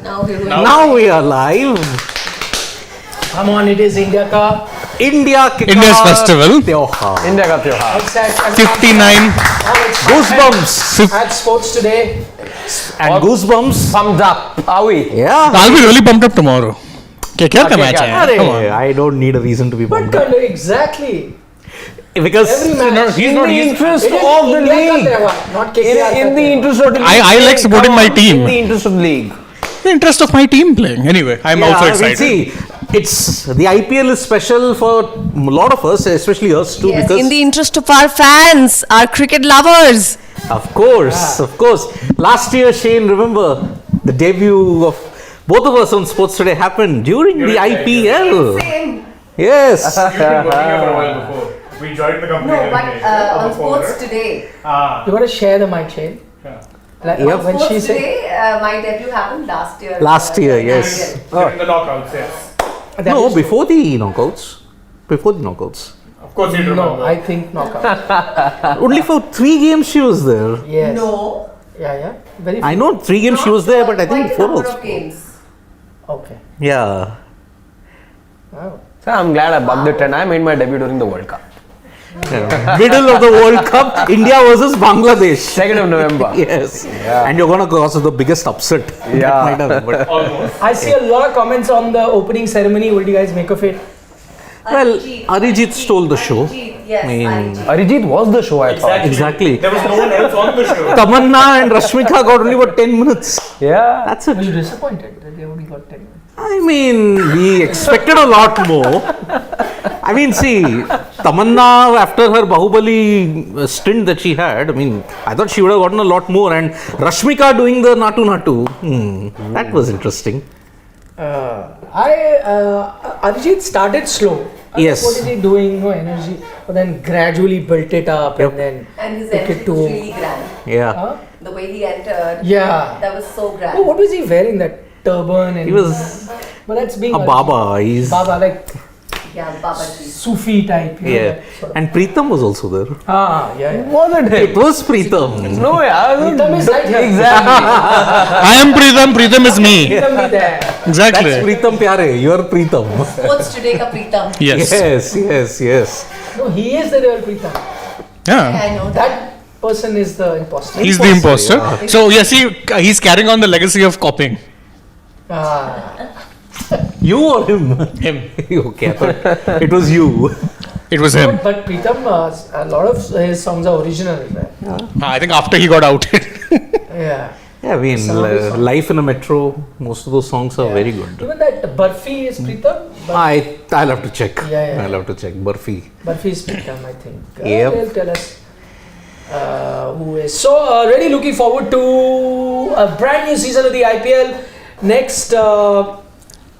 Now we are live. Come on, it is India ka. India's festival. Tyohar. India ka tyohar. 59 Goosebumps. At sports today. And goosebumps. Pumped up. Are we? Yeah. I'll be really pumped up tomorrow. क्या match है? Come on. I don't need a reason to be But pumped up. exactly. Because Every match. In the interest It is of the India ka league. tehwar, not KKR ka In the tehwar. interest of the league. I like supporting my team. In the interest of the league. The interest of my team playing. Anyway, I'm also excited. See, it's the IPL is special for a lot of us, especially us too, Yes, because in the interest of our fans, our cricket lovers. of course. Last year, Shane, remember the debut of both of us on Sports Today happened during the IPL. Yes. We've been working here for a while before. We joined the company. No, but on Sports Today. You got to share the mic, Shane. Like Yep. when she Sports said. Today, my debut happened last year. Last year, yes. During the knockouts, yes. That No, is true. before the knockouts. Before the knockouts. Of course you remember. No, I think knockout. Only for 3 games she was there. Yes. No. Yeah. Very. I know 3 games she was there, but I think 4 number also. of games. Okay. Yeah. Wow. So I'm glad I bucked the trend. I made my debut during the World Cup. Middle of the World Cup, India versus Bangladesh. 2nd of November. Yes. Yeah. And you're going to cause the biggest upset. That Yeah. might have, but, Almost. I see a lot of comments on the opening ceremony. What do you guys make of it? well, Arijit stole the show. Yes, I mean, Arijit. Arijit was the show, I thought. Exactly. There was no one else on the show. Tamanna and Rashmika got only about 10 minutes. Yeah. That's Were it. you disappointed that they only got 10 minutes? I mean, we expected a lot more. I mean, see, Tamanna, after her Bahubali stint that she had, I mean, I thought she would have gotten a lot more. And Rashmika doing the Natu Natu, that was interesting. Arijit started slow. I Yes. thought, what is he doing? No energy. But then gradually built it up Yep. and then And his took entry it was to. really grand. Yeah. Huh? The way he entered. Yeah. That was so grand. Oh, what was he wearing? That turban and. He was But that's being a Baba. He's, Baba, like Yeah, Babaji. Sufi type. You know, yeah. that sort of- And Preetham was also there. Yeah. Wasn't It it? was Preetham. No, yeah. Preetham is right here. Exactly. I am Preetham. Preetham is me. Preetham be there. Exactly. That's Preetham Pyare. You are Preetham. Sports Today ka Preetham. Yes. Yes. No, he is the real Preetham. Yeah. I know that. That person is the imposter. He's the imposter. So, yes, he's carrying on the legacy of copying. You or him? Him. Okay, I thought it was you. It was him. But Preetham, a lot of his songs are original, right? I think after he got outed. Yeah. Yeah, I mean, Some of his songs. Life in a Metro, most of those songs are very good. Even that Barfi is Preetham. I'll have to check. Yeah. I'll have to check. Burfi. Barfi is Preetham, I think. Yep. They'll tell us who is. So, really looking forward to a brand new season of the IPL. Next,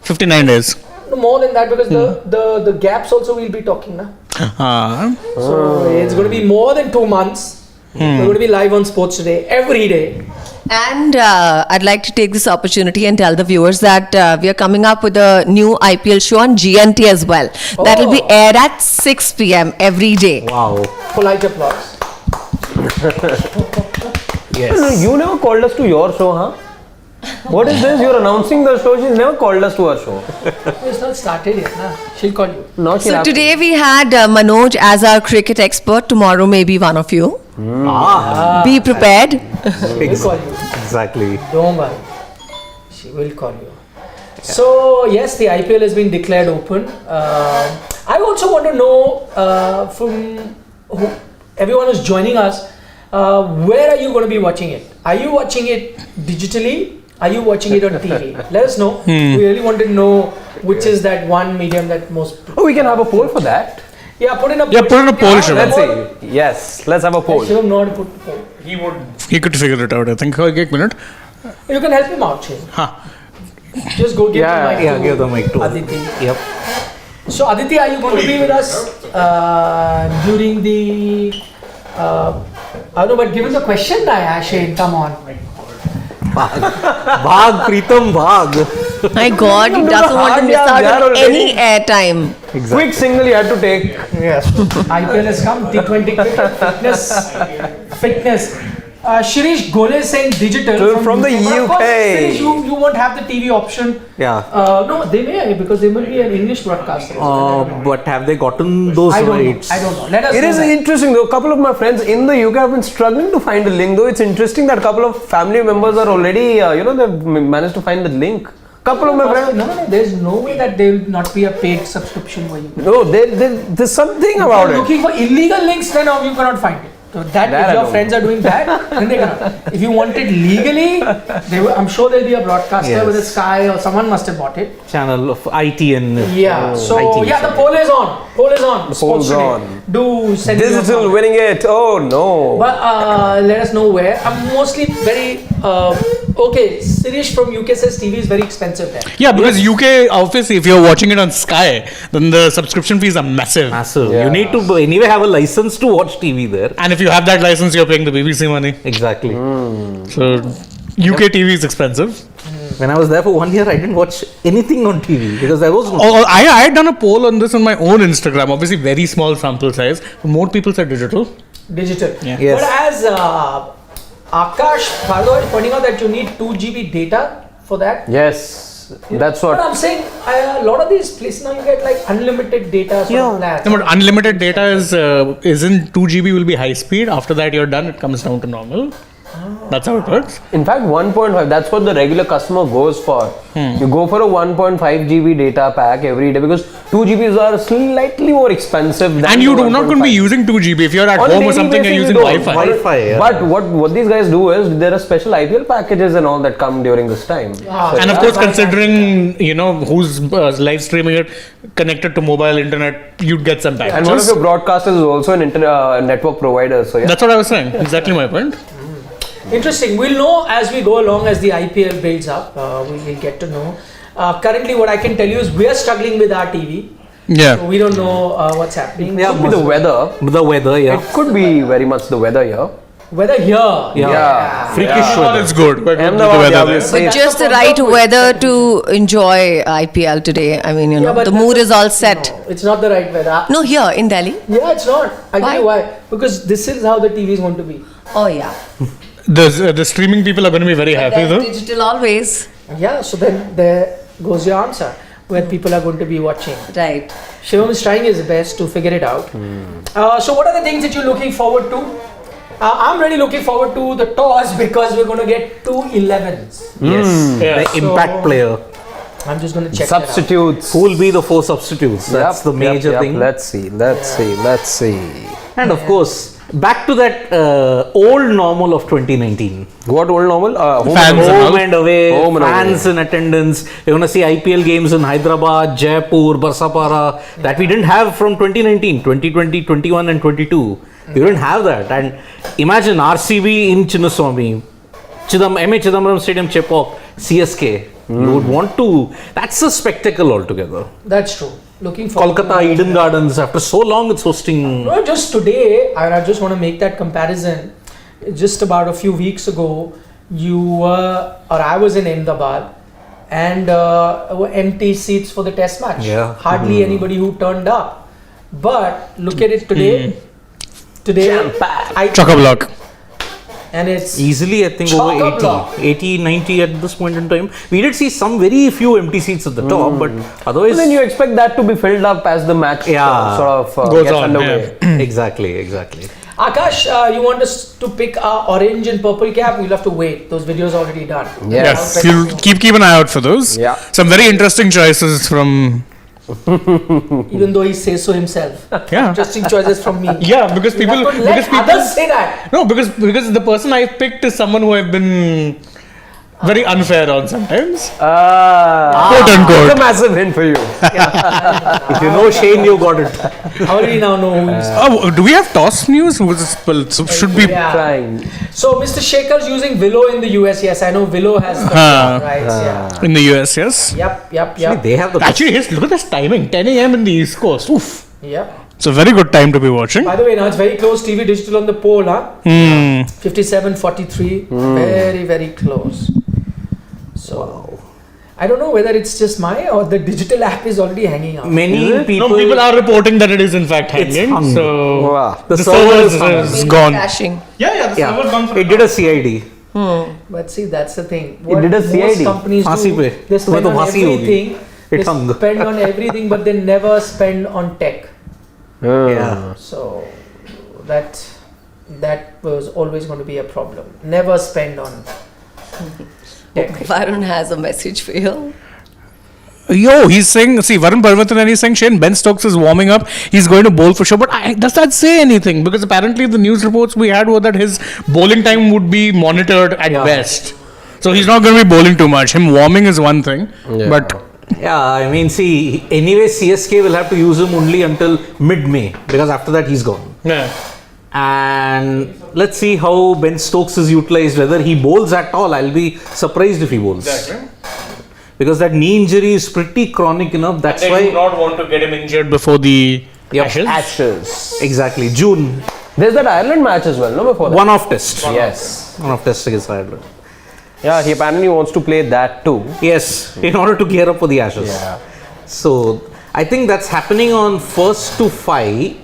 59 days. more than that, because the gaps also we'll be talking now. So it's going to be more than 2 months. We're going to be live on Sports Today every day. And I'd like to take this opportunity and tell the viewers that we are coming up with a new IPL show on GNT as well. That will be aired at 6 p.m. every day. Wow. Polite applause. Yes. No, you never called us to your show, huh? What is this? You're announcing the show. She's never called us to her show. It's not started yet, nah. She'll call you. No, So today we had Manoj as our cricket expert. Tomorrow maybe one of you. Be prepared. She'll call you. Exactly. Don't worry. She will call you. So, yes, the IPL has been declared open. I also want to know from everyone who's joining us, where are you going to be watching it? Are you watching it digitally? Are you watching it on TV? Let us know. We really want to know which is that one medium that most. Oh, we can have a poll for that. Yeah, put in a poll. Yeah, put in a poll, Shivam. Let's see. Yes, let's have a poll. Shivam know how to put the poll. He would. He could figure it out, I think. Okay, एक minute. You can help him out, Shivam. Huh. Just go give Yeah, the mic Yeah, to give the mic to Aditi. Yep. So Aditi, are you going to be with us during the? I don't know, but given the question, Shane, come on. Bhag, Preetham, bhag. My God, he doesn't want to miss out on any airtime. Quick single you had to take. Yes. IPL has come. T20 cricket, fitness. Shirish Gole is saying digital From the But of course, UK. Shirish, you won't have the TV option. Yeah. No, they may because they will be an English broadcaster. But have they gotten those I don't rights? know. I don't know. Let us It know is that. interesting though. A couple of my friends in the UK have been struggling to find the link. Though it's interesting that a couple of family members are already, they've managed to find the link. Couple of my friends. No. There's no way that there will not be a paid subscription for you. No, there's something If about you're it. looking for illegal links, then you cannot find it. So That I if your don't friends are doing that, then they cannot. If you want it legally, I'm sure there'll be a broadcaster Yes. with a Sky or someone must have bought it. Channel of ITN. Yeah. So IT, the poll is on. Poll is on. The poll's Sports Today. on. Do send me your Digital comment. winning it. Oh no. But let us know where. I'm mostly very okay. Sirish from UK says TV is very expensive there. Yeah, because UK, obviously, if you're watching it on Sky, then the subscription fees are massive. Massive. Yeah. You need to anyway have a license to watch TV there. And if you have that license, you're paying the BBC money. Exactly. So UK TV is expensive. When I was there for 1 year, I didn't watch anything on TV because there was no. I had done a poll on this on my own Instagram. Obviously, very small sample size. More people said digital. Digital. Yeah. Yes. But as Akash Bhardwaj is pointing out that you need 2 GB data for that. Yes, that's But what. I'm saying a lot of these places now you get like unlimited data sort of plans. No, but unlimited data isn't 2 GB will be high speed. After that, you're done. It comes down to normal. That's how it works. In fact, 1.5. That's what the regular customer goes for. You go for a 1.5 GB data pack every day because 2 GBs are slightly more expensive. Than And you the do not going to be 1.5. using 2 GB. If you're at On a home or daily something, you're basis, using you don't. Wi-Fi. Wi-Fi, yeah. But what these guys do is there are special IPL packages and all that come during this time. And of course, considering who's live streaming it connected to mobile internet, you'd get some And one of packages. your broadcasters is also an network provider. So yeah. That's what I was saying. Exactly my point. Interesting. We'll know as we go along as the IPL builds up. We will get to know. Currently, what I can tell you is we are struggling with our TV. Yeah. So we don't know what's happening. Yeah, Could be the weather. The weather, yeah. It could be very much the weather here. Weather here. Yeah. Freakish All weather. is good. But the Ahmedabad, weather yeah, there. obviously. But that's just the the right problem. weather to enjoy IPL today. I mean, Yeah, but the that's mood a- is all set. No, it's not the right weather. No, here in Delhi. Yeah, it's not. I'll tell Why? you why. Because this is how the TV is going to be. Oh yeah. The streaming people are going to be very happy though. Digital always. Yeah, so then there goes your answer. Where people are going to be watching. Right. Shivam is trying his best to figure it out. So what are the things that you're looking forward to? I'm really looking forward to the toss because we're going to get 2 11s. Yes. Yeah. The impact player. I'm just going to check that out. Substitutes. Who will be the 4 substitutes? That's the major thing. Let's see. And of course, back to that old normal of 2019. What old normal? Home Fans and all. Home and away, Home and fans in attendance. You're going to see IPL games in Hyderabad, Jaipur, Barsapara that we didn't have from 2019, 2020, 21 and 22. We didn't have that. And imagine RCB in Chinnaswamy, MA Chidambaram Stadium, Chepauk, CSK. You would want to. That's a spectacle altogether. That's true. Looking forward Kolkata to Eden Gardens, after so long it's hosting. No, just today, I just want to make that comparison. Just about a few weeks ago, I was in Ahmedabad and were empty seats for the test match. Yeah. Hardly anybody who turned up. But look at it today. Today, Chock-a-block. and it's Easily, I think over Chock-a-block. 80, 90 at this point in time. We did see some very few empty seats at the top, but otherwise. And then you expect that to be filled up as the match Yeah. sort of Goes gets on, underway. Exactly. Akash, you want us to pick our orange and purple cap? We'll have to wait. Those videos are already done. Yes. Yes, you'll keep an eye out for those. Yeah. Some very interesting choices from. Even though he says so himself. Yeah. Interesting choices from me. Yeah, because You people. have to let others say that. No, because the person I picked is someone who I've been very unfair on sometimes. Quote unquote. It's a massive hint for you. If you know Shane, you got it. I already now know who is. Oh, do we have toss news? Should be. Yeah. Trying. So Mr. Shaker's using Willow in the US. Yes, I know Willow has the rights. Yeah. In the US, yes. Yep. They have the. Actually, look at this timing 10 a.m. in the East Coast. Oof. Yep. It's a very good time to be watching. By the way, now it's very close. TV digital on the poll, huh? 57-43. Very, very close. So, I don't know whether it's just my or the digital app is already hanging out. Many people. No, people are reporting that it is in fact hanging. hung. So Wow. The the server server is is Maybe gone. crashing. Yeah, the server gone for It did a CID. But see, that's the thing. did a most CID. companies Phansi do, pe. they spend तो on फांसी होगी. everything. It They hung. spend on everything, but they never spend on tech. Yeah. So that was always going to be a problem. Never spend on tech. Varun has a message for you. Yo, he's saying, see, Varun Parvatan and he's saying Shane Ben Stokes is warming up. He's going to bowl for sure. But does that say anything? Because apparently the news reports we had were that his bowling time would be monitored at best. So he's not going to be bowling too much. Him warming is one thing. Yeah. But Yeah, I mean, see, anyway, CSK will have to use him only until mid-May because after that he's gone. yeah. And let's see how Ben Stokes is utilized. Whether he bowls at all, I'll be surprised if he bowls. Exactly. Because that knee injury is pretty chronic enough. That's They do why. not want to get him injured before the Yep. Ashes. Ashes. Exactly, June. There's that Ireland match as well, no? Before that. One-off test. Yes. One-off test against Ireland. Yeah, he apparently wants to play that too. Yes, in order to gear up for the Ashes. Yeah. So I think that's happening on 1st to 5,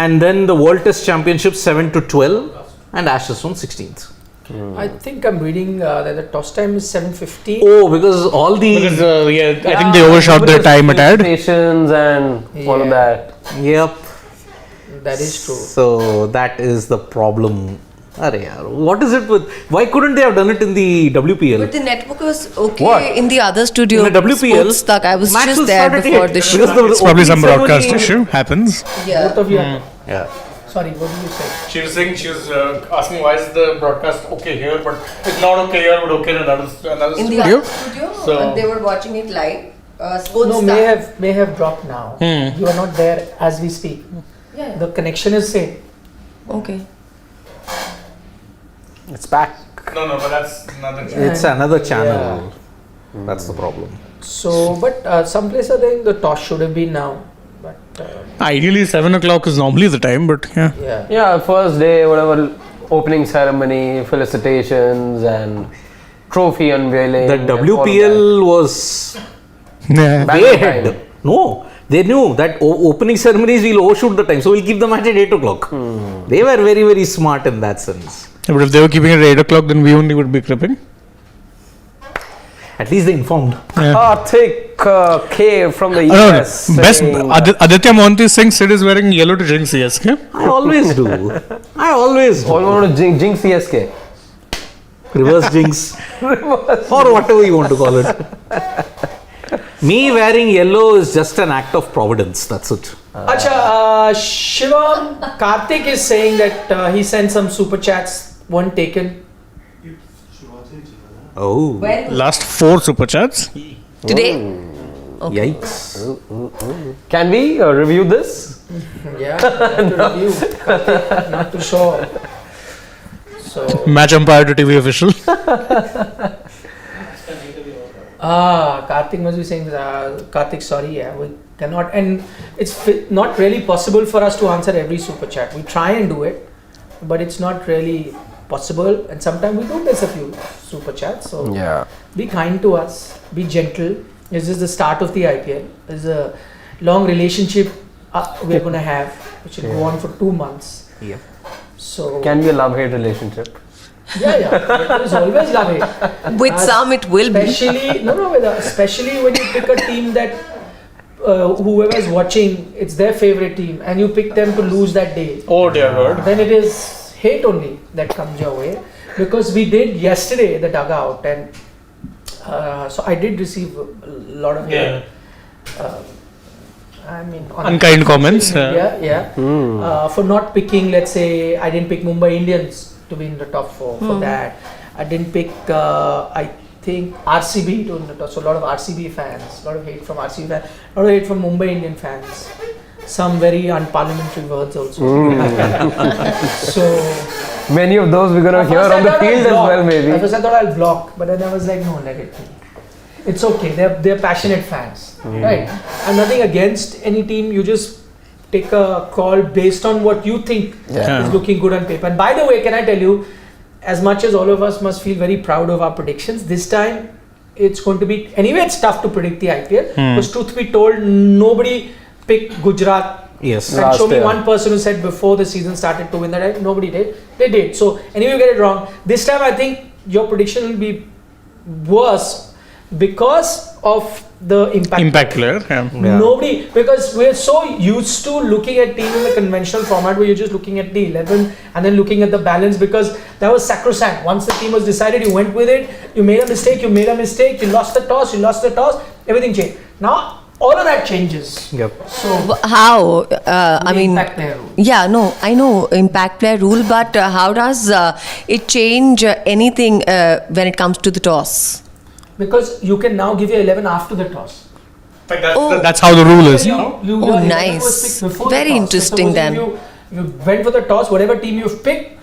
and then the World Test Championship 7 to 12, and Ashes on 16th. I think I'm reading that the toss time is 7:50. Oh, because all the Because, I think they overshot their time a tad. Stations and all of Yeah. that. yep. That is true. So that is the problem. Arey yaar, what is it with? Why couldn't they have done it in the WPL? But the network was okay What? in the other studio. In the WPL, Sports Stuck. I was match just will there start at before 8, the show. because the It's probably some opening broadcast ceremony- issue. Happens. Yeah. Both of you. Yeah. Sorry, what did you say? She was saying, she was asking why is the broadcast okay here, but it's not okay here, but okay in another In the studio. other studio, So- they were watching it live. Sports No, Stuck. may have dropped now. You are not there as we speak. Yeah. The connection is same. Okay. It's back. No, but that's another. It's another channel. That's the problem. So, but some places are saying the toss should have been now. But Ideally, 7 o'clock is normally the time, but yeah. yeah. Yeah, first day, whatever, opening ceremony, felicitations, and trophy unveiling. The and all of WPL was Yeah. Back way in ahead. time. No, they knew that opening ceremonies will overshoot the time, so we'll keep the match at 8 o'clock. They were very, very smart in that sense. But if they were keeping it at 8 o'clock, then we only would be clipping. At least they informed. Arctic K from the I don't know. US. Best saying, Aditya Monty Singh Sid is wearing yellow to jinx CSK. I always do. I always do. all want to jinx CSK. Reverse jinx. Or whatever you want to call it. Me wearing yellow is just an act of providence. That's it. Acha, Shivam Karthik is saying that he sent some super chats, one taken. Oh, When? Last 4 super chats. Today? yikes. Can we review this? Yeah, to review. Karthik, not too sure. So, Match umpire to TV official. Karthik must be saying, Karthik, sorry, yeah, we cannot, and it's not really possible for us to answer every super chat. We try and do it, but it's not really possible, and sometimes we do miss a few super chats. So Yeah. be kind to us, be gentle. This is the start of the IPL. There's a long relationship we're going to have, which will go on for 2 months. Yeah. So Can be a love-hate relationship. yeah, there is always love hate. With some, it will be. Especially especially when you pick a team that whoever is watching, it's their favorite team, and you pick them to lose that day. Oh dear Lord. Then it is hate only that comes your way, because we did yesterday the dugout, and so I did receive a lot of I mean on Unkind comments, social media, for not picking, let's say I didn't pick Mumbai Indians to be in the top 4 for that. I didn't pick I think RCB to in the top, so a lot of RCB fans, a lot of hate from RCB fans, a lot of hate from Mumbai Indian fans, some very unparliamentary words also. So Many of those we're going to at hear first I on the thought I'll field as block. well, maybe. At first I thought I'll block, but then I was like, no, let it be. It's okay. They're passionate fans, right? I'm nothing against any team. You just take a call based on what you think Yeah. is looking good on paper. And by the way, can I tell you, as much as all of us must feel very proud of our predictions, this time it's going to be anyway. It's tough to predict the IPL because truth be told, nobody picked Gujarat. Yes. And Last show me year. one person who said before the season started to win that. Nobody did. They did. So anyway, you get it wrong. This time I think your prediction will be worse because of the impact player. Yeah. Nobody, because we're so used to looking at team in the conventional format where you're just looking at the 11 and then looking at the balance, because that was sacrosanct. Once the team was decided, you went with it. You made a mistake, you lost the toss, everything changed. Now all of that changes. Yep. So How? I mean, impact player rule. yeah, no, I know impact player rule, but how does it change anything when it comes to the toss? Because you can now give your 11 after the toss. Like that's Oh. That's how the rule is. You, now. your Oh, 11 nice. was picked before the Very toss. So interesting suppose then. You went for the toss, whatever team you've picked,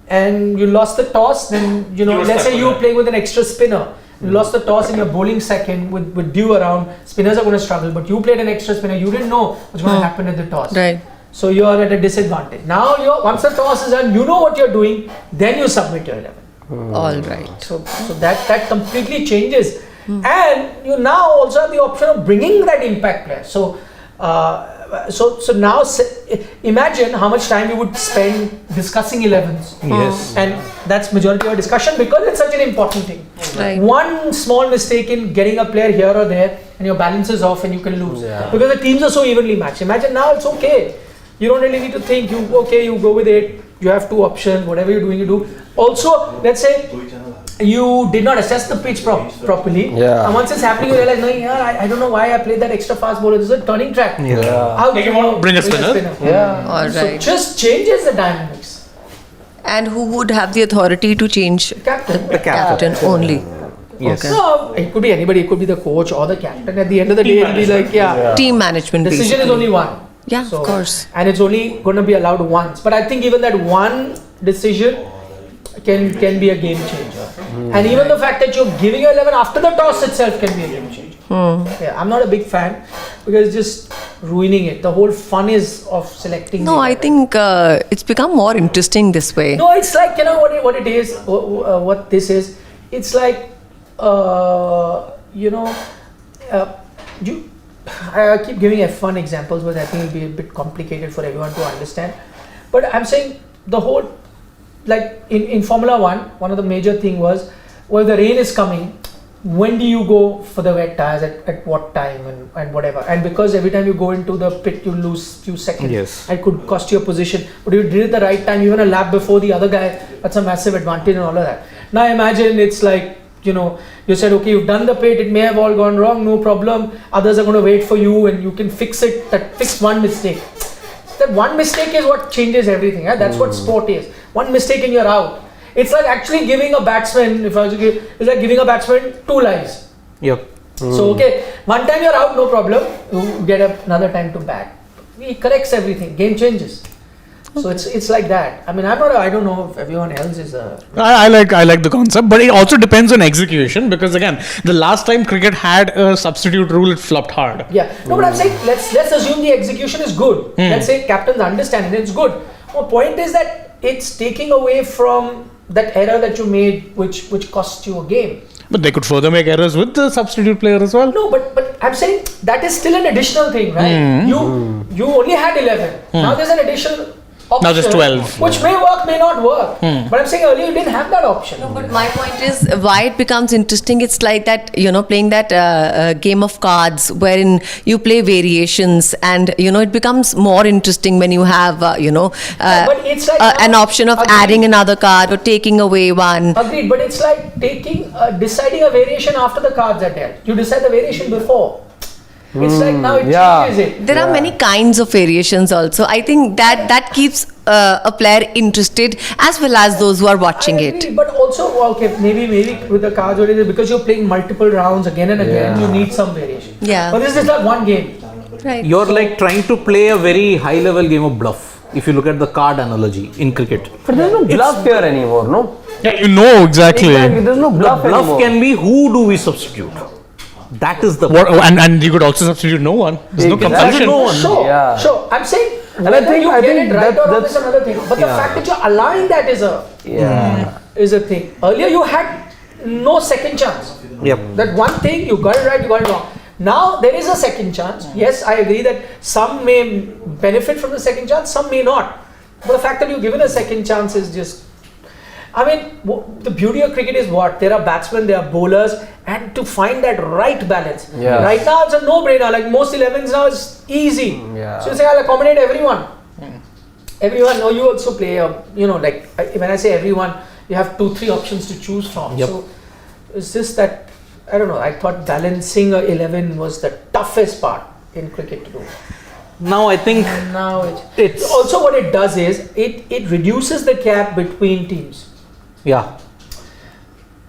and you lost the toss, then, You were let's stuck say with you're that. playing with an extra spinner. You lost the toss in your bowling second with due around. Spinners are going to struggle, but you played an extra spinner. You didn't know what's going to happen at the toss. Right. So you are at a disadvantage. Now, once the toss is done, you know what you're doing, then you submit your 11. All right. So that completely changes, and you now also have the option of bringing that impact player. So now imagine how much time you would spend discussing 11s. Yes. And that's majority of our discussion because it's such an important thing. Right. One small mistake in getting a player here or there, and your balance is off, and you can lose because the teams are so evenly matched. Imagine now it's okay. You don't really need to think. You go with it. You have two options. Whatever you're doing, you do. Also, let's say you did not assess the pitch properly. Yeah. And once it's happening, you realize, no, I don't know why I played that extra fast bowler. This is a turning track. Yeah. How Take do him you out, bring a spinner. Yeah. All So right. just changes the dynamics. And who would have the authority to change Captain. The captain. only? Yes. Okay. No, it could be anybody. It could be the coach or the captain. At the end of the day, it'll be like, Team management. decision is basically. only one. Yeah, of course. And it's only going to be allowed once. But I think even that one decision can be a game changer. And even the fact that you're giving your 11 after the toss itself can be a game changer. Yeah, I'm not a big fan because it's just ruining it. The whole fun is of selecting. No, the I 11. think it's become more interesting this way. No, it's like, what it is, what this is. It's like, I keep giving fun examples, but I think it'll be a bit complicated for everyone to understand. But I'm saying the whole, like in Formula 1, one of the major thing was, well, the rain is coming. When do you go for the wet tires at what time and whatever? And because every time you go into the pit, you lose few seconds. Yes. It could cost you a position. But you did it the right time, even a lap before the other guy. That's a massive advantage and all of that. Now imagine it's like, you said, okay, you've done the pit, it may have all gone wrong, no problem. Others are going to wait for you and you can fix it, fix one mistake. That one mistake is what changes everything. That's what sport is. One mistake and you're out. It's like actually giving a batsman, it's like giving a batsman 2 lives. Yep. So, okay, one time you're out, no problem. You get another time to bat. He corrects everything, game changes. So it's like that. I mean, I don't know if everyone else is I like the concept, but it also depends on execution because again, the last time cricket had a substitute rule, it flopped hard. Yeah. No, but I'm saying let's assume the execution is good. Let's say captains understand it, it's good. My point is that it's taking away from that error that you made, which cost you a game. But they could further make errors with the substitute player as well. No, but I'm saying that is still an additional thing, right? You only had 11. Now there's an additional option. Now there's 12. Which may work, may not work. But I'm saying earlier you didn't have that option. But my point is why it becomes interesting. It's like that, playing that game of cards wherein you play variations, and it becomes more interesting when you have but it's like an option of agreed. adding another card or taking away one. Agreed, but it's like deciding a variation after the cards are dealt. You decide the variation before. It's like now it changes it. There are many kinds of variations also. I think that keeps a player interested as well as those who are watching I it. agree, but also, okay, maybe with the cards, because you're playing multiple rounds again and again, you need some variation. Yeah. But this is like one game. Right. You're like trying to play a very high level game of bluff. If you look at the card analogy in cricket. But there's no bluff here anymore, no? Yeah, exactly. Exactly. There's no The bluff bluff anymore. can be who do we substitute? That is the And you could also substitute no one. There's no compulsion. no one. Sure. I'm saying And I whether think- you I get think it right that- or wrong that's- is another thing. But the fact that you're allowing that is a thing. Earlier you had no second chance. Yep. That one thing, you got it right, you got it wrong. Now there is a second chance. Yes, I agree that some may benefit from the second chance, some may not. But the fact that you're given a second chance is just, I mean, the beauty of cricket is what? There are batsmen, there are bowlers, and to find that right balance. Yeah. Right now it's a no-brainer. Like most 11s now, it's easy. Yeah. So you say, I'll accommodate everyone. Everyone, no, you also play, like when I say everyone, you have 2-3 options to choose from. Yep. So it's just that, I don't know, I thought balancing a 11 was the toughest part in cricket to do. Now I think Now it's also what it does is, it reduces the gap between teams. yeah.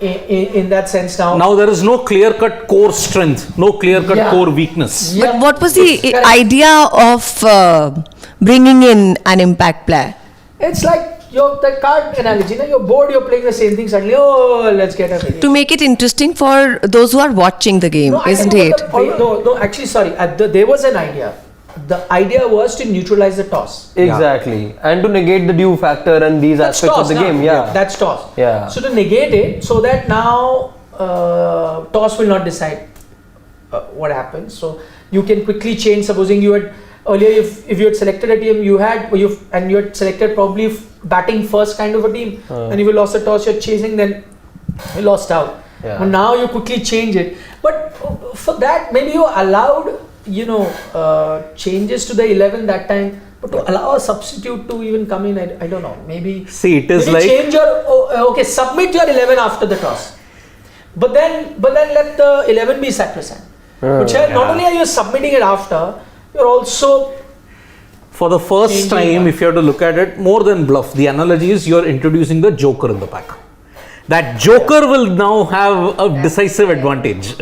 In that sense now. Now there is no clear-cut core strength, no clear-cut Yeah. core weakness. Yeah. But what was the Correct. idea of bringing in an impact player? It's like the card analogy, you're bored, you're playing the same thing, suddenly, let's get a video. To make it interesting for those who are watching the game, I isn't don't know it? what no, actually, sorry. There was an idea. The idea was to neutralize the toss. Exactly. And to negate the due factor and these That's aspects toss, of the game. Yeah. That's toss. Yeah. So to negate it, so that now toss will not decide what happens. So you can quickly change. Supposing you had earlier, if you had selected a team, you had selected probably batting first kind of a team, and if you lost the toss, you're chasing, then you lost out. Yeah. But now you quickly change it. But for that, maybe you allowed changes to the 11 that time. But to allow a substitute to even come in, I don't know. Maybe See, it is maybe like change your submit your 11 after the toss. But then let the 11 be sacrosanct. But not only are you submitting it after, you're also for the first changing time, that. if you have to look at it, more than bluff, the analogy is you're introducing the joker in the pack. That joker will now have a decisive advantage.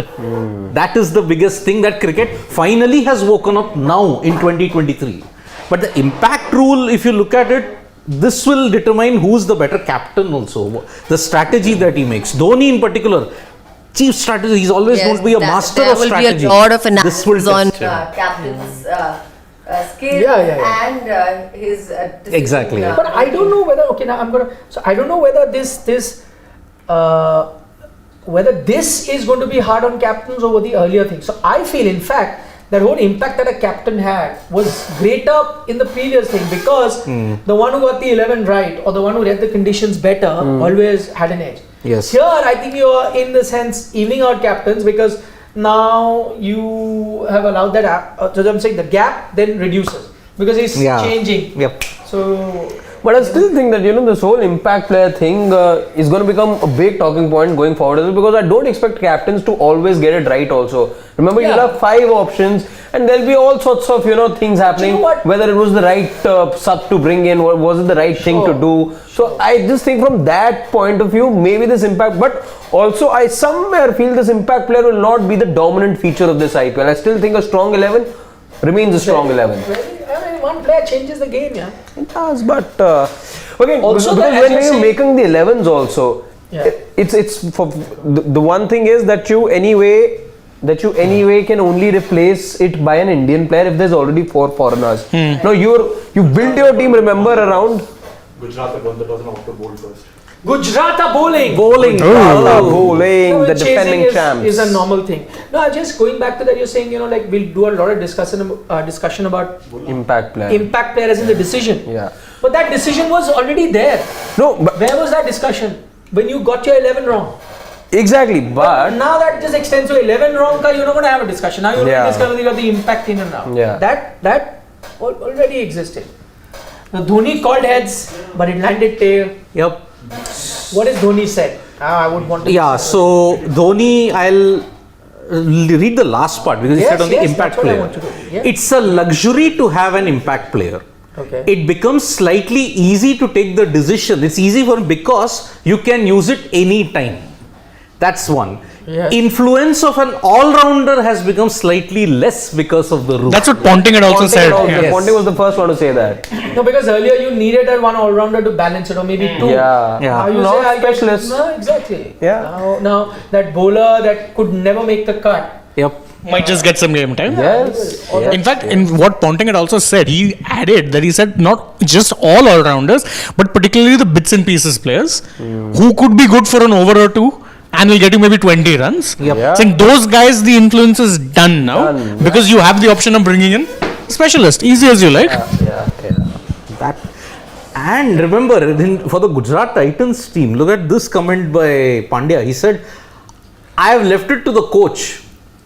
That is the biggest thing that cricket finally has woken up now in 2023. But the impact rule, if you look at it, this will determine who's the better captain also. The strategy that he makes. Dhoni in particular, chief strategist, he's always going to be a master of strategy. There will be a lot of This will analysis on test him. captain's skill Yeah. and his discipline. Exactly. But I don't know whether I don't know whether this is going to be hard on captains over the earlier thing. So I feel, in fact, that whole impact that a captain had was greater in the previous thing, because the one who got the 11 right, or the one who read the conditions better, always had an edge. Yes. Here, I think you are in the sense evening out captains, because now you have allowed that. So I'm saying the gap then reduces because he's changing. Yep. So. But I still think that this whole impact player thing is going to become a big talking point going forward as well, because I don't expect captains to always get it right also. Remember, you'll have 5 options and there'll be all sorts of things happening. You know what? Whether it was the right sub to bring in, or was it the right thing to do. So I just think from that point of view, maybe this impact, but also I somewhere feel this impact player will not be the dominant feature of this IPL. I still think a strong 11 remains a strong 11. One player changes the game, yeah. It does, but again, Also because as when you're you're saying- making the 11s also, it's for the one thing is that you anyway can only replace it by an Indian player if there's already 4 foreigners. Now you build your team, remember, around Gujarat had won the toss and opted to bowl first. Gujarat are bowling. bowling, No, the chasing defending champs. is a normal thing. No, I'm just going back to that. You're saying, like we'll do a lot of discussion about Impact player. impact players in the decision. Yeah. But that decision was already there. No, but Where was that discussion when you got your 11 wrong? exactly, but Now that just extends to 11 wrong, you're not going to have a discussion. Now you're going Yeah. to discover you got the impact in and out. Yeah. That already existed. The Dhoni called heads, but it landed tail. Yep. What is Dhoni said? I would want to. Yeah, so Dhoni, I'll read the last part because he Yes, said on the yes, impact that's what I player. want to do. Yeah. It's a luxury to have an impact player. Okay. It becomes slightly easy to take the decision. It's easy for him because you can use it any time. That's one. Yeah. Influence of an all-rounder has become slightly less because of the rule. That's what Ponting had also said. Yes. Ponting was the first one to say that. No, because earlier you needed that one all-rounder to balance it, or maybe 2. Yeah. Yeah. Now you Now say, specialists. No, exactly. Yeah. Now that bowler that could never make the cut. Yep. Might just get some game time. Yes. In fact, in what Ponting had also said, he added that he said not just all rounders, but particularly the bits and pieces players who could be good for an over or 2 and will get you maybe 20 runs. Yep. Yeah. Saying those guys, the influence is done now because you have the option of bringing in specialist, easy as you like. That, and remember, for the Gujarat Titans team, look at this comment by Pandya. He said, I have left it to the coach.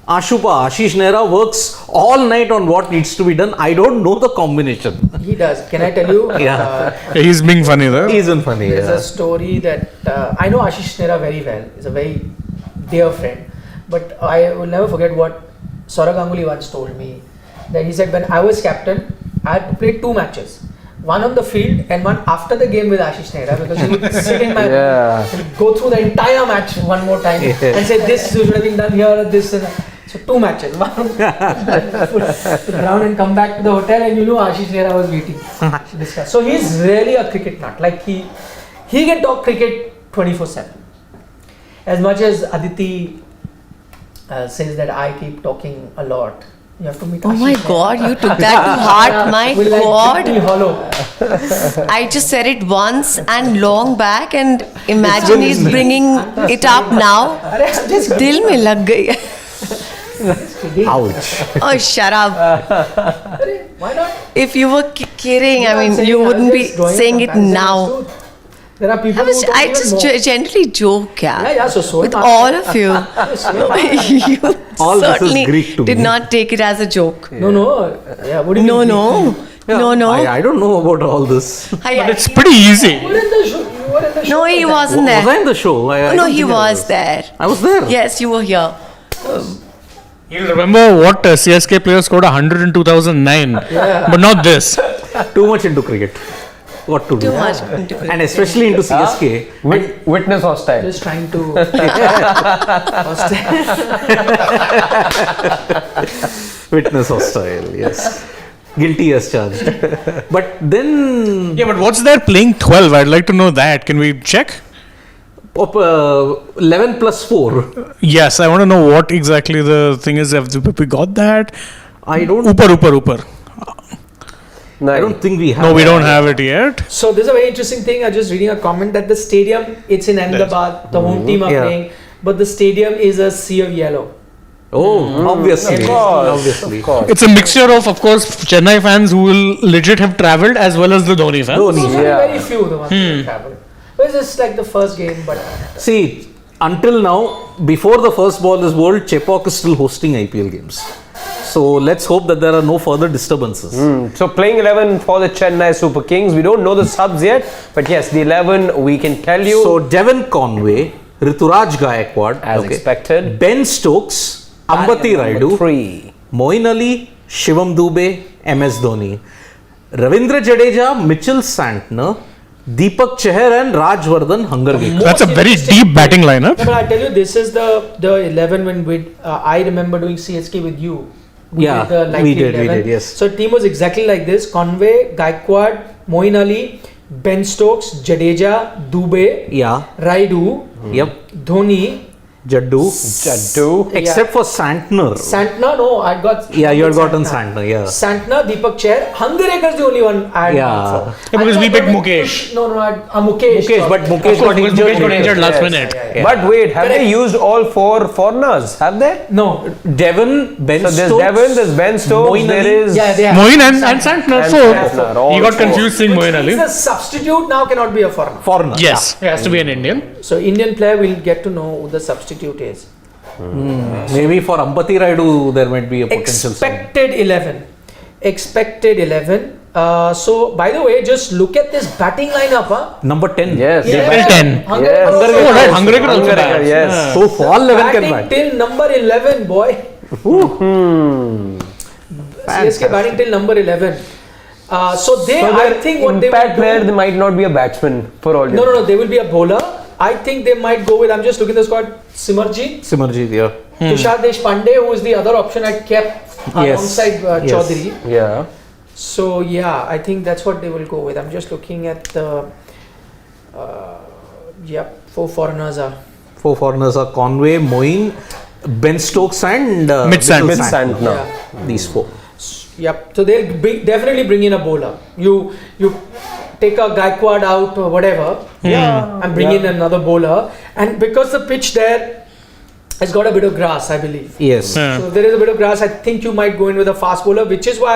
Ashish Nehra works all night on what needs to be done. I don't know the combination. He does. Can I tell you? He's being funny there. He's been funny. There's a story that I know Ashish Nehra very well. He's a very dear friend. But I will never forget what Saurav Ganguly once told me. That he said, when I was captain, I had to play 2 matches. One on the field and one after the game with Ashish Nehra, because he would sit in my room and go through the entire match one more time and say, this should have been done here, this and that. So 2 matches, one to the ground and come back to the hotel, and Ashish Nehra was waiting to discuss. So he's really a cricket nut. Like he can talk cricket 24/7. As much as Aditi says that I keep talking a lot, you have to meet Oh Ashish my Nehra. God, you took that to heart. My Will like hit me God. hollow. I just said it once and long back, and imagine he's bringing it up now. I'm just Dil mein lag gayi. kidding. Ouch. Oh, shut up. Why not? If you were kidding, I I'm mean, saying you I was wouldn't be just drawing a saying it comparison. now. It's true. There are people who talk I even just more. generally joke, Yeah, so with am I. all of you. You All this is certainly Greek to did me. not take it as a joke. No. Yeah, what do you No, mean? no. No, no. I don't know about all this. Hi, But it's pretty easy. You were in the show. You were in the show. No, he wasn't Was I there. in the show? I No, don't he think I was there. I was there. Yes, you were here. You'll remember what CSK player scored 100 in 2009, but not this. Too much into cricket. What to do? Too much into cricket. And especially into CSK. Witness hostile. Just trying to. Witness hostile, yes. Guilty as charged. But then Yeah, but what's there playing 12? I'd like to know that. Can we check? 11 plus 4. Yes, I want to know what exactly the thing is. If we got that. I don't Upar. I don't think we have. No, we don't have it yet. So there's a very interesting thing. I was just reading a comment that the stadium, it's in Ahmedabad. The home team are Yeah. playing, but the stadium is a sea of yellow. Oh, obviously. Of course, Obviously. of course. It's a mixture of course, Chennai fans who will legit have travelled as well as the Dhoni fans. Dhoni. Those are Yeah. very few the ones who travel. But it's just like the first game, but See, until now, before the first ball is bowled, Chepauk is still hosting IPL games. So let's hope that there are no further disturbances. So playing 11 for the Chennai Super Kings. We don't know the subs yet, but yes, the 11 we can tell you. So Devon Conway, Rituraj Gaikwad, As expected. Ben Stokes, Ambati Raidu, 3. Moin Ali, Shivam Dube, MS Dhoni, Ravindra Jadeja, Mitchell Santner, Deepak Chahar and Rajvardhan Hunger Games. That's a very deep batting lineup. No, but I tell you, this is the 11 when we. I remember doing CSK with you. Yeah, did the we likely did, 11. yes. So team was exactly like this: Conway, Gaikwad, Moin Ali, Ben Stokes, Jadeja, Dube, Yeah, Raidu, yep, Dhoni, Jaddu. Jaddu. Except for Santner. Santner. No, I got. Yeah, you had gotten Santner, yeah. Santner, Deepak Chahar, Hungarekar is the only one I had Yeah. gone for. Yeah, because I we thought picked they Mukesh. No, Mukesh. Mukesh, but Mukesh got Because injured. Mukesh got later. injured last Yes. minute. Yeah. But wait, have they Correct. used all 4 foreigners? Have they? No. Devon, Ben So there's Stokes, Devon, there's Ben Stokes, Moin there Ali. is. Yeah, they have. Moin and Santner. And So Santner, all he got 4. confused seeing Moin Ali. The substitute now cannot be a foreigner. foreigner. Yes, it has to be an Indian. So Indian player will get to know who the substitute is. Maybe for Ambati Raidu there might be a potential. Expected 11. Expected 11. So by the way, just look at this batting lineup. Huh? Number 10. Yes. Till 10. Hungarekar Yes. also Oh, right, bats. Hungarekar also Hungarekar, bats. yes. So for all 11 can Batting bat. till number 11, boy. CSK batting till number 11. So they, So I their think what they impact will player, do. they might not be a batsman for all you know. No, they will be a bowler. I think they might go with. I'm just looking at the squad. Simarjeet, Simarjeet, yeah. Tushar Deshpande, who is the other option I kept Yes. alongside Yes. Chaudhary. Yeah. So yeah, I think that's what they will go with. I'm just looking at the. Yep, 4 foreigners are. 4 foreigners are Conway, Moin, Ben Stokes and Mid-Santner. Mitchell Mid-Santner. Yeah. These 4. Yep. So they'll definitely bring in a bowler. You take a Gaikwad out or whatever, and bring in another bowler. And because the pitch there has got a bit of grass, I believe. Yes. So if there is a bit of grass, I think you might go in with a fast bowler, which is why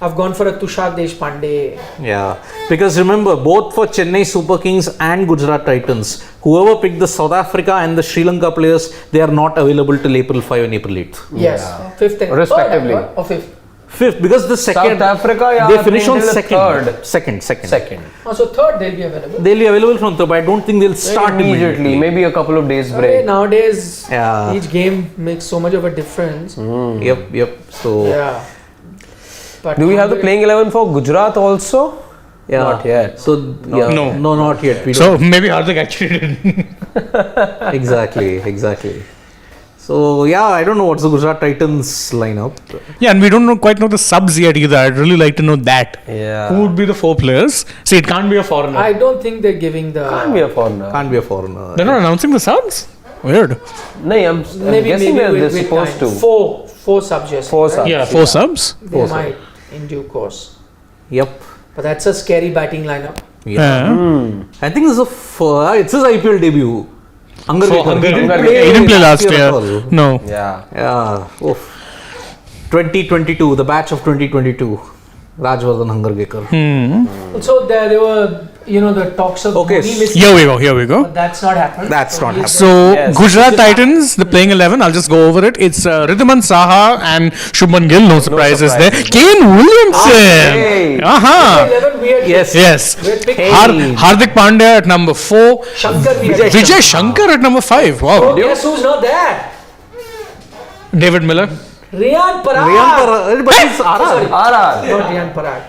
I've gone for a Tushar Deshpande. Yeah, because remember, both for Chennai Super Kings and Gujarat Titans, whoever picked the South Africa and the Sri Lanka players, they are not available till April 5 and April 8th. Yes, 5th and Respectively. 3rd or 5th. 5th, because the second, South Africa, they finish on till the second. Second. Oh, so 3rd they'll be available. They'll be available from 3rd, but I don't think they'll start Immediately, maybe a couple of days break. Nowadays, Yeah. each game makes so much of a difference. Yep. So, Yeah. But Do we have the playing 11 for Gujarat also? yeah. Not yet. So, yeah. No. No, not yet. We So maybe Hardik actually didn't. don't. Exactly. So, yeah, I don't know what's the Gujarat Titans lineup. Yeah, and we don't quite know the subs yet either. I'd really like to know that. Yeah. Who would be the 4 players? See, it can't be a foreigner. I don't think they're giving the. Can't be a foreigner. Can't be a foreigner. They're not announcing the subs? Weird. No, I'm guessing they're supposed to. Four subs. Yes. 4 subs. Yeah, 4 subs. They might in due course. Yep. But that's a scary batting lineup. Yeah. I think this is it's his IPL debut. Angar So, Gekar. Angar- He He didn't play last year. at all. No. Yeah. Yeah. Oof. 2022, the batch of 2022. Rajvardhan Hangargekar. So there were, the talks of Okay, Dhoni missing. Here we go. But that's not happened. That's not happened. So, Yes. Gujarat Titans, the playing 11, I'll just go over it. It's Ridhaman Saha and Shubman Gill, no surprises there. Kane Williamson! Hey. Aha! 11 we had Yes. we had picked Hardik Pandya at number 4. Shankar we had Vijay Shankar at number 5. Wow. Guess who's not there? David Miller. Riyan Parag. Riyan Parag, but he's RR. Sorry, RR. not Riyan Parag.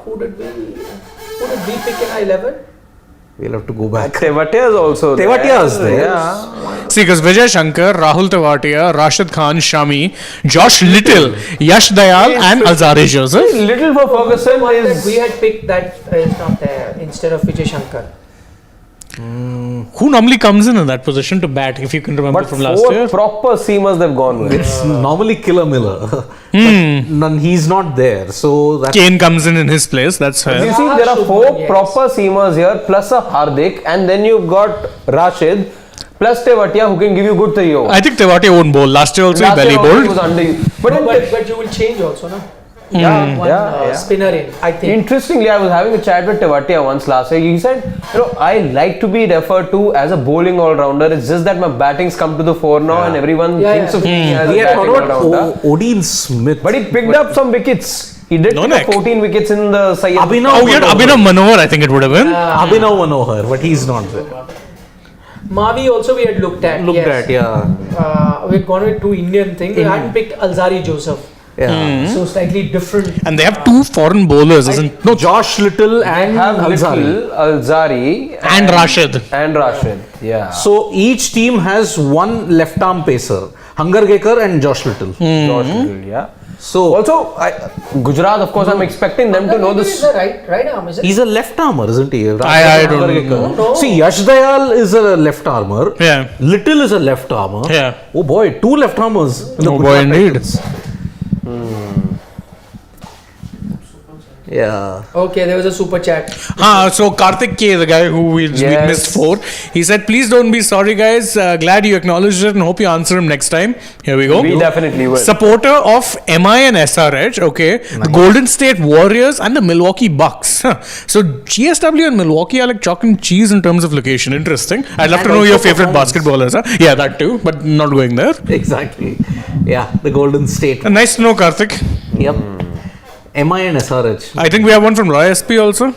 Who did we pick in our 11? We'll have to go back. Tewatia is also there. Tewatia is there. Yeah. See, because Vijay Shankar, Rahul Tewatia, Rashid Khan, Shami, Josh Little, Yash Dayal, and Alzare Joseph. Little for Ferguson One that is. we had picked that is not there instead of Vijay Shankar. Who normally comes in that position to bat, if you can remember But from last 4 year? proper seamers they've gone with. It's normally Killer Miller. But he's not there. So that's Kane comes in his place, that's You fair. see, there are Shubman, 4 yes. proper seamers here, plus a Hardik, and then you've got Rashid, plus Tewatia, who can give you good 3 overs. I think Tewatia won't bowl. Last year also he Last belly year also he bowled. was under you. But, But you will change also, no? yeah. Spinner in, I think. Interestingly, I was having a chat with Tewatia once last year. He said, I like to be referred to as a bowling all-rounder. It's just that my batting's come to the fore now and everyone Yeah, thinks yeah. of me as we a had batting thought about all-rounder. Odin Smith. But he picked up some wickets. He did No pick neck. up 14 wickets in the Syed. Abhinav Oh, we had Abhinav Manohar, I think it would have been. Abhinav Manohar, but he's not there. Mavi also we had looked at. Yeah. We had gone with 2 Indian things. We hadn't picked Alzare Joseph. Yeah. So slightly different. And they have 2 foreign bowlers, isn't No, Josh Little and have Alzari. Little, Alzari, And Rashid. and Rashid. Yeah. So each team has one left arm pacer, Hangargekar and Josh Little. Josh Little, yeah. So Also, Gujarat, of course, I'm expecting them to know Is this. the right arm, is it? he's a left armer, isn't he? I don't Hangargekar. know. See, Yash Dayal is a left armer. Yeah. Little is a left armer. Yeah. Oh boy, 2 left armers. In the Oh boy, Gujarat indeed. Titans. Yeah. Okay, there was a super chat. So Karthik K, the guy who we Yes. missed 4, he said, please don't be sorry guys, glad you acknowledged it and hope you answer him next time. Here we go. We definitely will. Supporter of MI and SRH, okay, the Golden State Warriors and the Milwaukee Bucks. So GSW and Milwaukee are like chalk and cheese in terms of location. Interesting. I'd love And to know also your favorite performance. basketballers. Huh? Yeah, that too, but not going there. Exactly. Yeah, the Golden State. Nice to know, Karthik. Yep. MI and SRH. I think we have one from Roy SP also.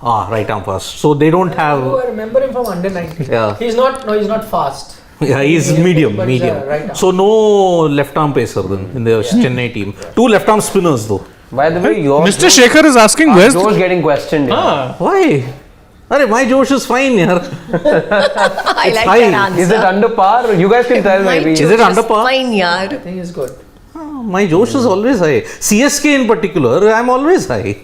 Right arm fast. So they don't Oh, have. I remember him from under 19. Yeah. He's not fast. Yeah, he's Yeah, medium. but he's Medium. a right arm. So no left arm pacer then in the Chennai team. 2 left arm spinners though. By the way, your Mr. Shekhar is asking, where's Josh the... getting questioned. Yeah. Why? Arey, my Josh is fine, yaar. I like fine. that answer. Is it under par? You guys can tell My maybe. Is it under par? Fine, yaar. I think he's good. My Josh is always high. CSK in particular, I'm always high.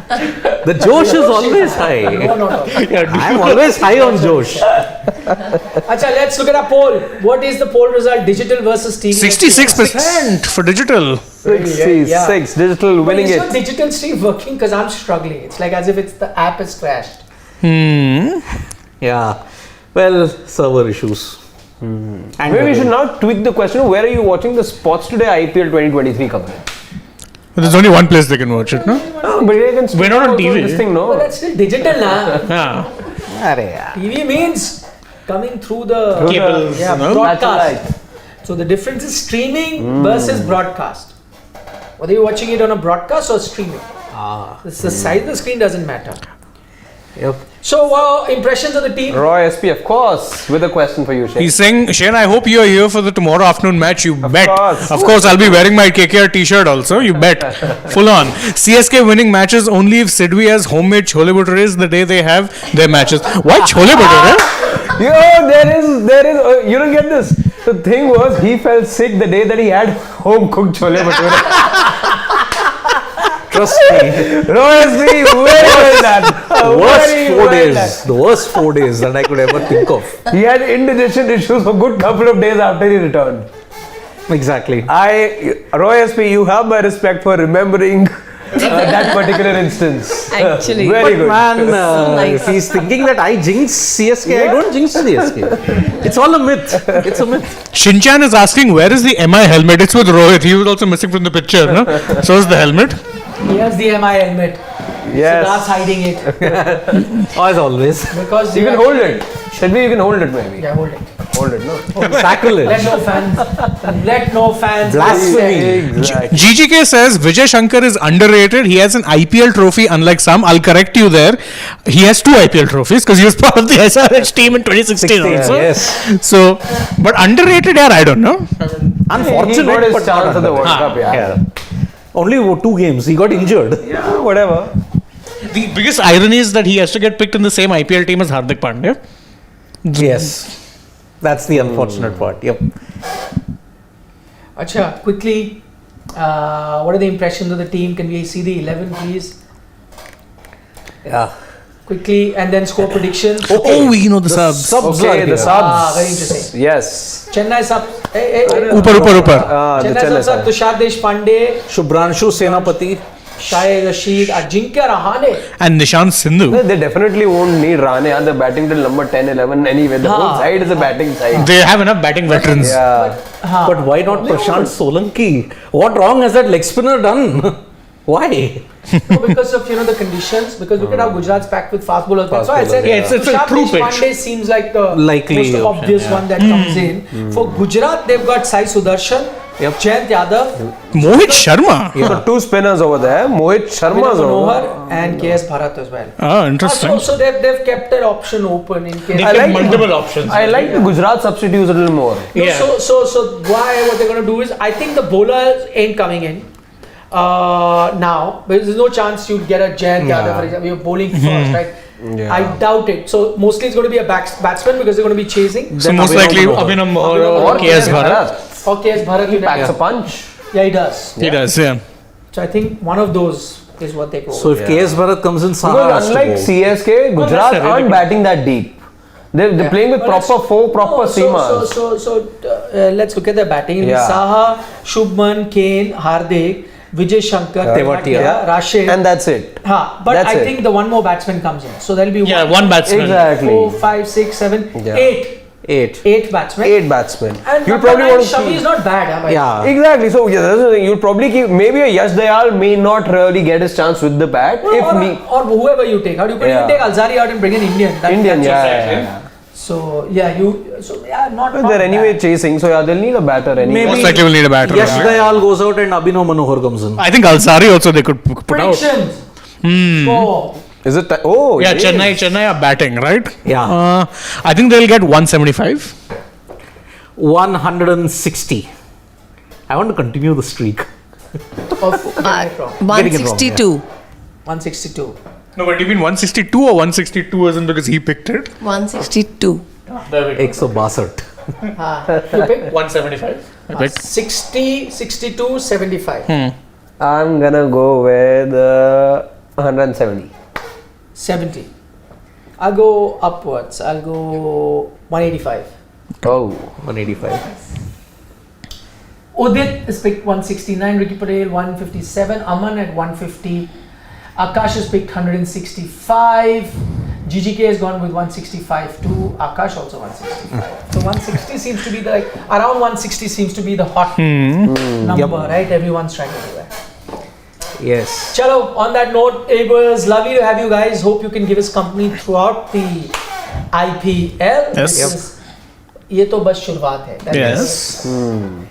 The Josh is always high. No, no, no. I'm always high on Josh. Acha, let's look at our poll. What is the poll result? Digital versus TV? 66% for digital. 66 digital But winning is your it. digital stream working? Because I'm struggling. It's like as if the app is crashed. Yeah. Well, server issues. And Maybe we should now tweak the question. Where are you watching the Sports Today IPL 2023 coverage? There's only one place they can watch it, no? No, but they can We're not on also TV. This thing, But no? that's still digital now. Yeah. Arey, yeah. TV means coming through the Cables, yeah, you know? broadcast. Satellite. So the difference is streaming versus broadcast. Whether you're watching it on a broadcast or streaming. The size of the screen doesn't matter. Yep. So impressions of the team? Roy SP, of course, with a question for you, Shane. He's saying, Shane, I hope you are here for the tomorrow afternoon match. You bet. course. Of course, I'll be wearing my KKR t-shirt also. You bet. Full on. CSK winning matches only if Sidwi has homemade chole bhatures the day they have their matches. Why chole bhature? There is, you don't get this. The thing was, he felt sick the day that he had home cooked chole bhature. Trust me. Roy SP, very well done. Worst Very 4 well days. done. The worst 4 days that I could ever think of. He had indigestion issues for a good couple of days after he returned. Exactly. Roy SP, you have my respect for remembering that particular instance. Actually. Very But good. man, nice. if he's thinking that I jinx CSK, I don't jinx CSK. It's all a myth. It's a myth. Shinchan is asking, where is the MI helmet? It's with Rohit. He was also missing from the picture, no? So is the helmet. He has the MI helmet. Yes. Siddharth's hiding it. As always. Because You can hold it. Shadvi, you can hold it maybe. Yeah, hold it. Hold it, no? Let Sacrilege. no fans. Let no fans. Blasphemy. Exactly. GGK says Vijay Shankar is underrated. He has an IPL trophy, unlike some. I'll correct you there. He has 2 IPL trophies because he was part of the SRH team in 2016 also. Yes. So, but underrated, yeah, I don't know. Unfortunate, He got his but chance at the World Cup, yeah. Yeah. Only 2 games. He got injured. Yeah, whatever. The biggest irony is that he has to get picked in the same IPL team as Hardik Pandya. Yes. That's the unfortunate part. Yep. Acha, quickly, what are the impressions of the team? Can we see the 11, please? Yeah. Quickly, and then score predictions. Oh, we know the subs. Subs Okay, are the here. subs. Very interesting. Yes. Chennai sub. Hey, Upar. The Chennai Chennai sub. side. Tushar Deshpande, Shubhranshu Senapati. Shai Rashid, Ajinkya Rahane. And Nishant Sindhu. They definitely won't need Rane. They're batting till number 10, 11 anyway. The whole side is a batting side. They have enough batting veterans. Yeah. But why not Prashant Solanki? What wrong has that leg spinner done? Why? No, because of the conditions. Because look at how Gujarat's packed with fast bowlers. That's why I said Yeah, it's a Tushar true pitch. Deshpande seems like the Likely most option, obvious yeah. one that comes in. For Gujarat, they've got Sai Sudarshan, Yep. Jayant Yadav, Mohit Sharma. So 2 spinners over there. Mohit Sharma is over. Manohar, and KS Bharat as well. Oh, interesting. So they've kept that option open in case. I like multiple options. I like the Gujarat substitutes a little more. No, Yeah. So what they're going to do is, I think the bowlers ain't coming in now, but there's no chance you'd get a Jayant Yadav, for example. You're bowling first, right? Yeah. I doubt it. So mostly it's going to be a batsman because they're going to be chasing. So most likely Abhinav or KS Bharat. Or KS Bharat, He packs a punch. yeah, he does. He does, yeah. So I think one of those is what they go. So if KS Bharat comes in, Saha Because has to unlike go. CSK, Gujarat aren't batting that deep. They're playing with proper seamers. So let's look at their batting. Yeah. Saha, Shubman, Kane, Hardik, Vijay Shankar, Tewatia. Rashid. And that's it. But That's I it. think the one more batsman comes in. So there'll be one batsman. Exactly. 4, 5, 6, 7, Yeah. 8 8. batsmen. 8 batsmen. And You'll number probably 9, want to Shami is not bad. Huh, Yeah. Exactly. So yeah, that's the thing. You'll probably keep. Maybe a Yash Dayal may not really get his chance with the bat. Or whoever you take. How do you put Yeah. you take Alzari out and bring an Indian? Indian, that's yeah. So not. But they're anyway chasing, so yeah, they'll need a batter anyway. Most likely will need a batter. Yash Dayal goes out and Abhinav Manohar comes in. I think Alsari also they could put out. Predictions. Is it? Oh, Yeah, it is. Chennai are batting, right? Yeah. I think they'll get 175. 160. I want to continue the streak. Of 162. 162. No, but do you mean 162 or 162 isn't because he picked it? 162. There we go. 162. You pick 175. 60, 62, 75. I'm gonna go with 170. 70. I'll go upwards. I'll go 185. Oh. 185. Udit is picked 169, Ricky Patel 157, Aman at 150, Akash has picked 165, GGK has gone with 165 too, Akash also 165. So 160 seems to be the, around 160 seems to be the hot number, right? Everyone's trying to do that. Yes. Chalo, on that note, it was lovely to have you guys. Hope you can give us company throughout the IPL. Yes. ये तो बस शुरुआत है. That Yes. is-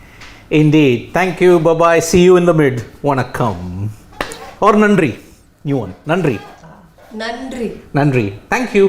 Indeed. Thank you. Bye bye. See you in the mid. Vanakkam. Or Nandri. New one. Nandri. Nandri. Nandri. Thank you.